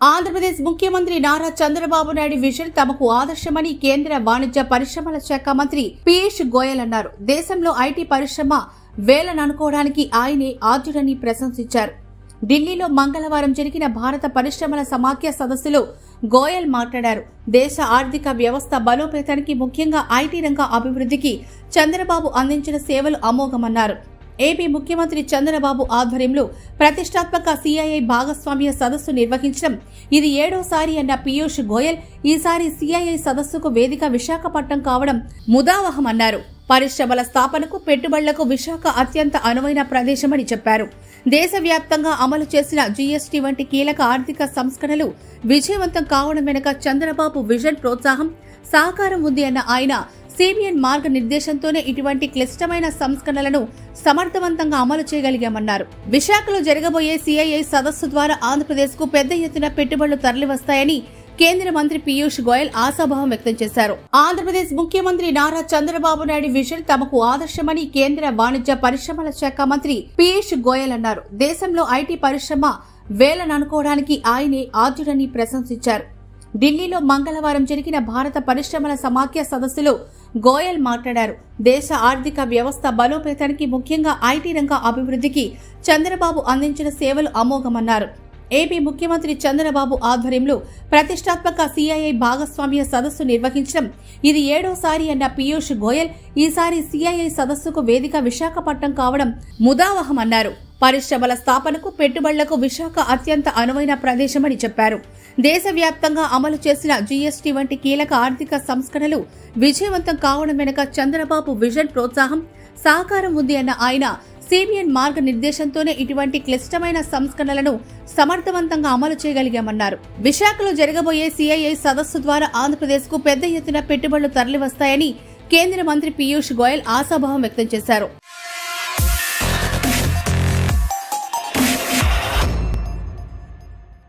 ఆంధ్రప్రదేశ్ ముఖ్యమంత్రి నారా చంద్రబాబు నాయుడు విజన్ తమకు ఆదర్శమని కేంద్ర వాణిజ్య పరిశ్రమల శాఖ మంత్రి పీయూష్ గోయల్ అన్నారు. దేశంలో ఐటీ పరిశ్రమ వేలననుకోవడానికి ఆయనే ఆద్యుడని ప్రశంసించారు. ఢిల్లీలో మంగళవారం జరిగిన భారత పరిశ్రమల సమాఖ్య సదస్సులో గోయల్ మాట్లాడారు. దేశ ఆర్థిక వ్యవస్థ బలోపేతానికి ముఖ్యంగా ఐటీ రంగ అభివృద్ధికి చంద్రబాబు అందించిన సేవలు అమోఘమన్నారు. ఏపీ ముఖ్యమంత్రి చంద్రబాబు ఆధ్వర్యంలో ప్రతిష్టాత్మక సిఐఐ భాగస్వామ్య సదస్సు నిర్వహించడం ఇది 7వసారి అన్న పీయూష్ గోయల్ ఈసారి సిఐఐ సదస్సుకు వేదిక విశాఖపట్నం కావడం ముదావహమన్నారు. పరిశ్రమల స్థాపనకు పెట్టుబడులకు విశాఖ అత్యంత అనువైన ప్రదేశమని చెప్పారు. దేశవ్యాప్తంగా అమలు చేసిన జీఎస్టీ వంటి కీలక ఆర్థిక సంస్కరణలు విజయవంతం కావడం వెనుక చంద్రబాబు విజన్ ప్రోత్సాహం సహకారం ఉంది అన్న ఆయన సిబిఎన్ మార్గనిర్దేశంతోనే ఇటువంటి క్లిష్టమైన సంస్కరణలను సమర్థవంతంగా అమలు చేయగలిగామన్నారు. విశాఖలో జరగబోయే సిఐఐ సదస్సు ద్వారా ఆంధ్రప్రదేశ్ కు పెద్ద ఎత్తున పెట్టుబడులు తరలివస్తాయని కేంద్ర మంత్రి పీయూష్ గోయల్ ఆశాభావం వ్యక్తం చేశారు. ఆంధ్రప్రదేశ్ ముఖ్యమంత్రి నారా చంద్రబాబు నాయుడు విజన్ తమకు ఆదర్శమని కేంద్ర వాణిజ్య పరిశ్రమల శాఖ మంత్రి పీయూష్ గోయల్ అన్నారు. దేశంలో ఐటీ పరిశ్రమ వేలననుకోవడానికి ఆయనే ఆద్యుడని ప్రశంసించారు. ఢిల్లీలో మంగళవారం జరిగిన భారత పరిశ్రమల సమాఖ్య సదస్సులో గోయల్ మాట్లాడారు. దేశ ఆర్థిక వ్యవస్థ బలోపేతానికి ముఖ్యంగా ఐటీ రంగ అభివృద్ధికి చంద్రబాబు అందించిన సేవలు అమోఘమన్నారు. ఏపీ ముఖ్యమంత్రి చంద్రబాబు ఆధ్వర్యంలో ప్రతిష్టాత్మక సిఐఐ భాగస్వామ్య సదస్సు నిర్వహించడం ఇది 7వసారి అన్న పీయూష్ గోయల్ ఈసారి సిఐఐ సదస్సుకు వేదిక విశాఖపట్నం కావడం ముదావహమన్నారు. పరిశ్రమల స్థాపనకు పెట్టుబడులకు విశాఖ అత్యంత అనువైన ప్రదేశమని చెప్పారు. దేశవ్యాప్తంగా అమలు చేసిన జీఎస్టీ వంటి కీలక ఆర్థిక సంస్కరణలు విజయవంతం కావడం వెనుక చంద్రబాబు విజన్ ప్రోత్సాహం సహకారం ఉంది అన్న ఆయన సిబిఎన్ మార్గనిర్దేశంతోనే ఇటువంటి క్లిష్టమైన సంస్కరణలను సమర్థవంతంగా అమలు చేయగలిగామన్నారు. విశాఖలో జరగబోయే సిఐఐ సదస్సు ద్వారా ఆంధ్రప్రదేశ్ కు పెద్ద ఎత్తున పెట్టుబడులు తరలివస్తాయని కేంద్ర మంత్రి పీయూష్ గోయల్ ఆశాభావం వ్యక్తం చేశారు.